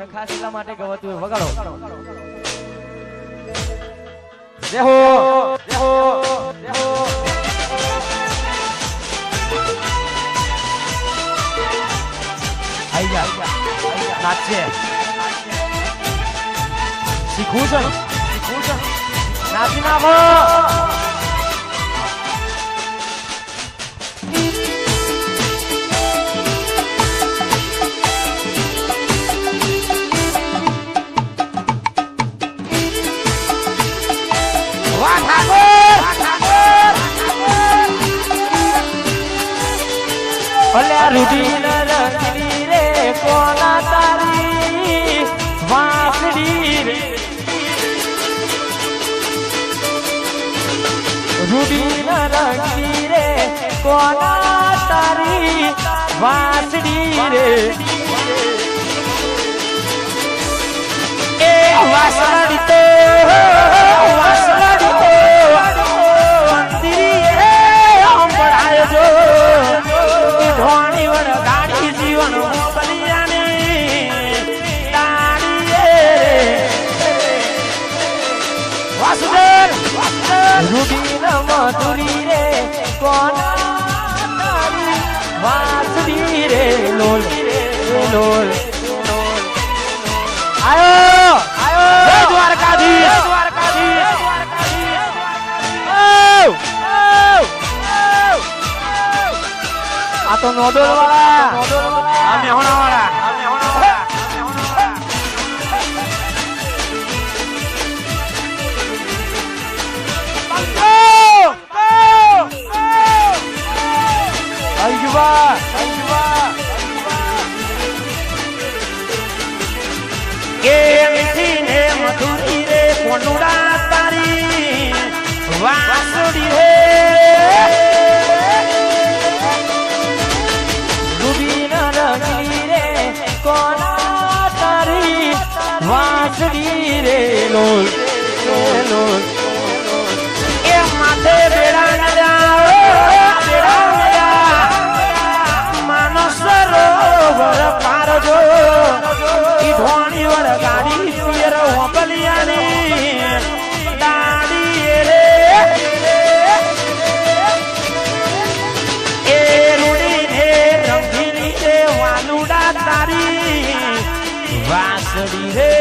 ખાસ એટલા માટે ગવતું હોય વગાડો જય હો જય હો જય હો આઈ જા નાચે શીખું છે નાચી નાખો રૂડી રંગી રે કોના તારી વાંસડી રે રૂડી રંગી રે કોના તારી વાંસડી રે એ વાસડી તો મંદિરે અંબળાય જો ધોણી વર ગાડી જીવન બલિયાની દાડી વાસુદેવ રૂડી મધુરી રે કોના તારી વાસડી રે લોલ લોલ આયો આયો દ્વારકાધીશ આ તો નોડોલ વાળા આ મેહોણા વાળા કે મીઠી ને મધુરી રે કોનુડા તારી વાસડી રે કોના તારી વાંસડી રે લોલ લોલ એ માથે બેડા માનસ સરોવર પારજો ઈ ધોણી વર ગાડી પિયર હોબલિયાની દાડી રે એ રૂડી ને રંગીલી રે વાલુડા તારી વાસડી રે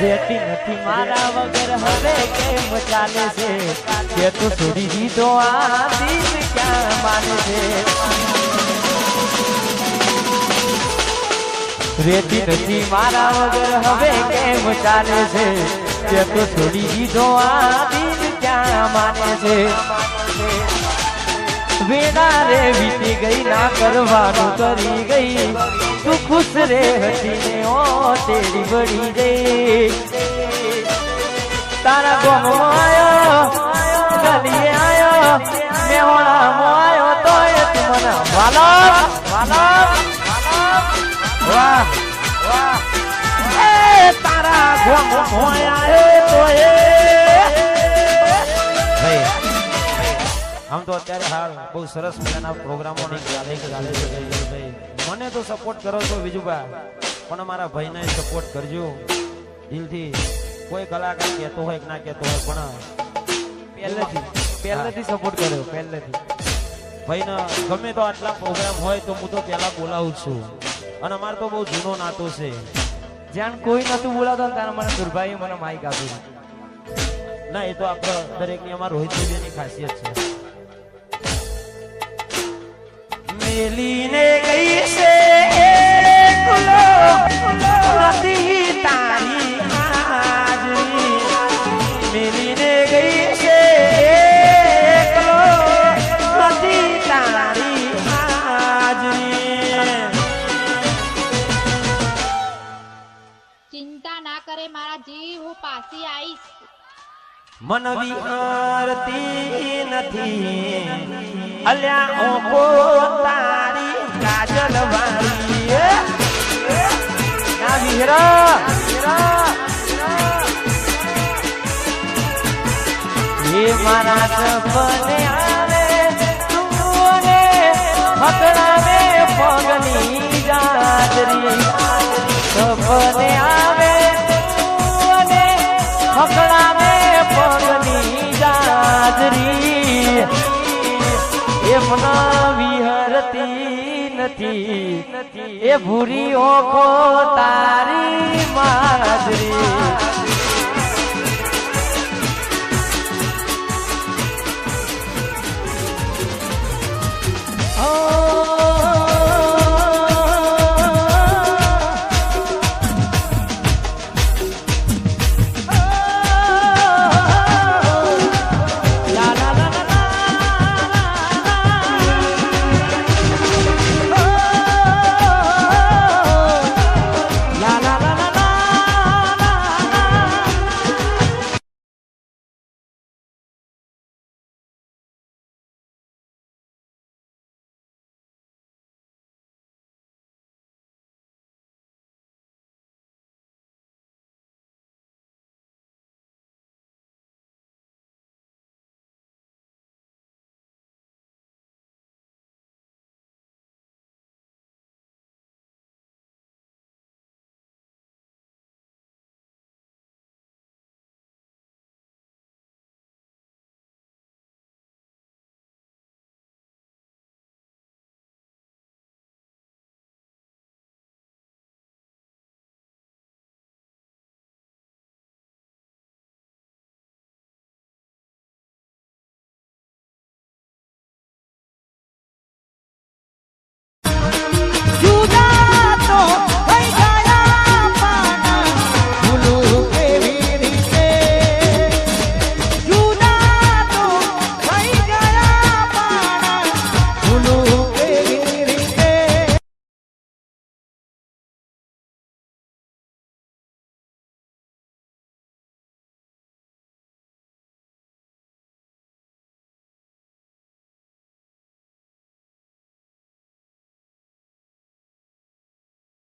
રેતી નથી મારા વગર હવે કેમ ચાલે છે કે તું છોડી દીધો આ દિલ ક્યાં માને છે રેતી નથી મારા વગર હવે કેમ ચાલે છે કે તું છોડી દીધો આ દિલ ક્યાં માને છે વેડા રે વીતી ગઈ ના કરવાનું કરી ગઈ તું ખુશ રે હતી ને ઓ તેરી બળી ગઈ તારા ગોમમાં આયો ગલીએ આયો મેહોણામાં આયો તો એ તું મને વાલો વાલો વાહ વાહ એ તારા ગોમમાં આયો તો એ ભાઈ આમ તો અત્યારે હાલ બહુ સરસ મજાના પ્રોગ્રામો ચાલે છે ભાઈ મને તો સપોર્ટ કરો છો વિજુભાઈ પણ અમારા ભાઈને સપોર્ટ કરજો દિલથી કોઈ કલાકાર કહેતો હોય કે ના કહેતો હોય પણ પહેલેથી સપોર્ટ કર્યો પહેલેથી ભાઈને ગમે તો આટલા પ્રોગ્રામ હોય તો હું તો પહેલા બોલાવું છું અને અમારે તો બહુ જૂનો નાતો છે જ્યાં કોઈ નતું બોલાવતો ત્યારે મને દુર્ભાઈ મને માઇક આપ્યું ના એ તો આપણે દરેકની અમારા રોહિતભાઈની ખાસિયત છે મેલીને ગઈ છે એકલો નથી તારી હાજરી મેલીને ગઈ છે એકલો નથી તારી હાજરી ચિંતા ના કરે મારા જીવ હું પાછી આવીશ મન વિહારતી નથી અલ્યા ઓકો તારી કાજલ વાળી ના વિહરા એ મારા સપને આવે તું ને ફકડા મે પગની જાતરી સપને આવે અને ખખડાવે પગની જાજરી એમના વિહરતી નથી એ ભૂરી ઓખો તારી માજરી